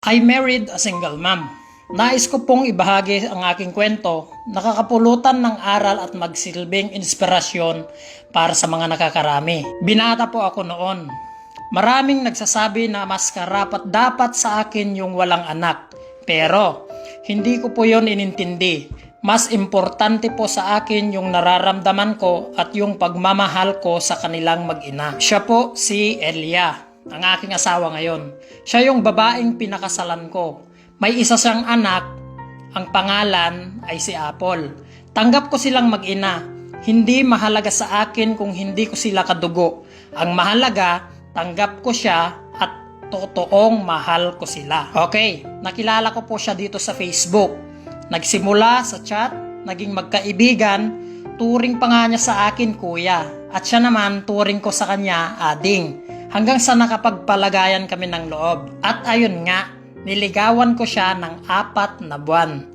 I married a single mom. Nais ko pong ibahagi ang aking kwento, nakakapulutan ng aral at magsilbing inspirasyon para sa mga nakakarami. Binata po ako noon. Maraming nagsasabi na mas karapat dapat sa akin yung walang anak. Pero hindi ko po yon inintindi. Mas importante po sa akin yung nararamdaman ko at yung pagmamahal ko sa kanilang mag-ina. Siya po si Elia, ang aking asawa ngayon. Siya yung babaeng pinakasalan ko. May isa siyang anak, ang pangalan ay si Apple. Tanggap ko silang mag-ina. Hindi mahalaga sa akin kung hindi ko sila kadugo. Ang mahalaga, tanggap ko siya at totoong mahal ko sila. Okay, nakilala ko po siya dito sa Facebook. Nagsimula sa chat, naging magkaibigan, turing pa nga niya sa akin kuya. At siya naman, turing ko sa kanya ading. Hanggang sa nakapagpalagayan kami ng loob. At ayun nga, niligawan ko siya ng 4 na buwan.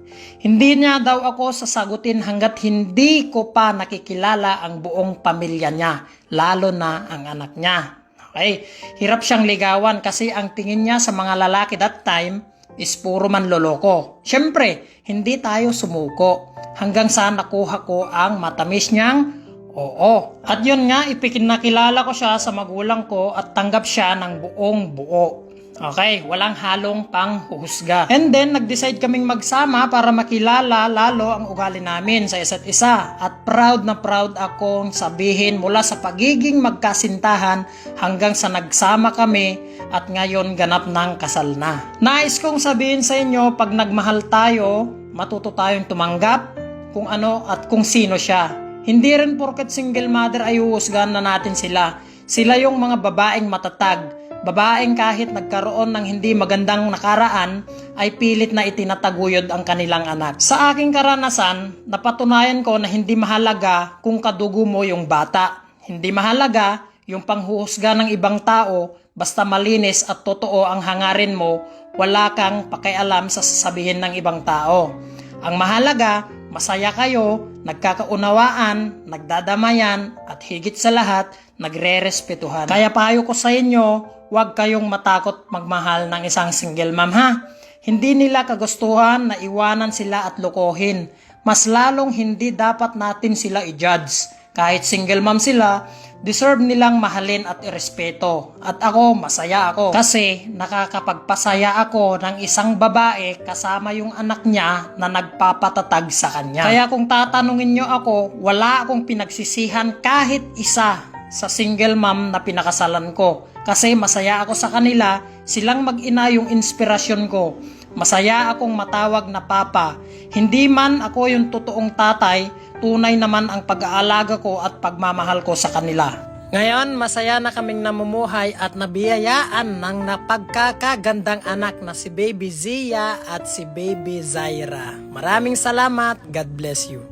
Hindi niya daw ako sasagutin hanggat hindi ko pa nakikilala ang buong pamilya niya, lalo na ang anak niya. Okay, hirap siyang ligawan kasi ang tingin niya sa mga lalaki that time is puro manloloko. Siyempre, hindi tayo sumuko hanggang sa nakuha ko ang matamis niyang oo. At yun nga, ipinakilala ko siya sa magulang ko at tanggap siya ng buong buo. Okay, walang halong panghuhusga. And then, nag-decide kaming magsama para makilala lalo ang ugali namin sa isa't isa. At proud na proud akong sabihin mula sa pagiging magkasintahan hanggang sa nagsama kami at ngayon ganap ng kasal na. Nais kong sabihin sa inyo, pag nagmahal tayo, matuto tayong tumanggap kung ano at kung sino siya. Hindi rin porket single mother ay huhusgahan na natin sila. Sila yung mga babaeng matatag. Babaeng kahit nagkaroon ng hindi magandang nakaraan ay pilit na itinataguyod ang kanilang anak. Sa aking karanasan, napatunayan ko na hindi mahalaga kung kadugo mo yung bata. Hindi mahalaga yung panghuhusga ng ibang tao, basta malinis at totoo ang hangarin mo, wala kang pakialam sa sasabihin ng ibang tao. Ang mahalaga, masaya kayo, nagkakaunawaan, nagdadamayan, at higit sa lahat, nagre-respetuhan. Kaya payo ko sa inyo, huwag kayong matakot magmahal ng isang single mom ha. Hindi nila kagustuhan na iwanan sila at lokohin. Mas lalong hindi dapat natin sila i-judge. Kahit single mom sila, deserve nilang mahalin at irespeto. At ako, masaya ako. Kasi nakakapagpasaya ako ng isang babae kasama yung anak niya na nagpapatatag sa kanya. Kaya kung tatanungin nyo ako, wala akong pinagsisihan kahit isa sa single mom na pinakasalan ko. Kasi masaya ako sa kanila, silang mag-ina yung inspirasyon ko. Masaya akong matawag na papa. Hindi man ako yung totoong tatay, tunay naman ang pag-aalaga ko at pagmamahal ko sa kanila. Ngayon, masaya na kaming namumuhay at nabiyayaan ng napagkakagandang anak na si Baby Zia at si Baby Zaira. Maraming salamat. God bless you.